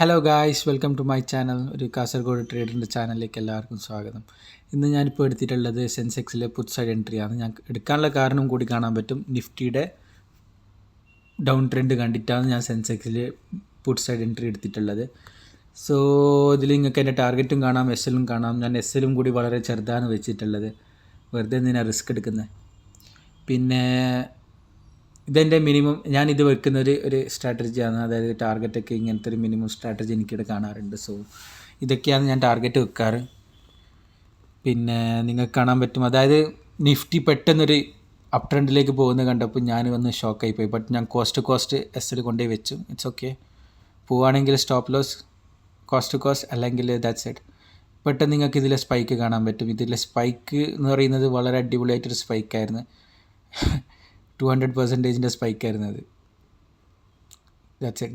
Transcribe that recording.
Hello guys, welcome to my channel. ഒരു കാസർഗോഡ് ട്രേഡറിൻ്റെ ചാനലിലേക്ക് എല്ലാവർക്കും സ്വാഗതം. ഇന്ന് ഞാനിപ്പോൾ എടുത്തിട്ടുള്ളത് സെൻസെക്സിലെ പുട്ട് സൈഡ് എൻട്രിയാണ്. ഞാൻ എടുക്കാനുള്ള കാരണം കൂടി കാണാൻ പറ്റും. നിഫ്റ്റിയുടെ ഡൗൺ ട്രെൻഡ് കണ്ടിട്ടാണ് ഞാൻ സെൻസെക്സിൽ പുട്ട് സൈഡ് എൻട്രി എടുത്തിട്ടുള്ളത്. സോ ഇതിൽ നിങ്ങൾക്ക് എൻ്റെ ടാർഗറ്റും കാണാം, എസ് എല്ലും കാണാം. ഞാൻ എസ് എല്ലും കൂടി വളരെ ചെറുതാണ് വെച്ചിട്ടുള്ളത്. വെറുതെ എന്തിനാണ് റിസ്ക് എടുക്കുന്നത്. പിന്നെ ഇതെൻ്റെ മിനിമം ഞാനിത് വെക്കുന്ന ഒരു സ്ട്രാറ്റജിയാണ്. അതായത് ടാർഗറ്റൊക്കെ ഇങ്ങനത്തെ ഒരു മിനിമം സ്ട്രാറ്റജി എനിക്കിവിടെ കാണാറുണ്ട്. സോ ഇതൊക്കെയാണ് ഞാൻ ടാർഗറ്റ് വെക്കാറ്. പിന്നെ നിങ്ങൾക്ക് കാണാൻ പറ്റും, അതായത് നിഫ്റ്റി പെട്ടെന്നൊരു അപ് ട്രെൻഡിലേക്ക് പോകുന്നത് കണ്ടപ്പോൾ ഞാൻ വന്ന് ഷോക്കായി പോയി. ബട്ട് ഞാൻ കോസ്റ്റ് എസ് എൽ കൊണ്ടുപോയി വെച്ചു. It's okay. പോവുകയാണെങ്കിൽ സ്റ്റോപ്പ് ലോസ് കോസ്റ്റ് അല്ലെങ്കിൽ ദാറ്റ്സ് ഇറ്റ്. പെട്ടെന്ന് നിങ്ങൾക്ക് ഇതിലെ സ്പൈക്ക് കാണാൻ പറ്റും. ഇതിലെ സ്പൈക്ക് എന്ന് പറയുന്നത് വളരെ അടിപൊളിയായിട്ടൊരു സ്പൈക്കായിരുന്നു. 200% സ്പൈക്കായിരുന്നു അത്. That's it.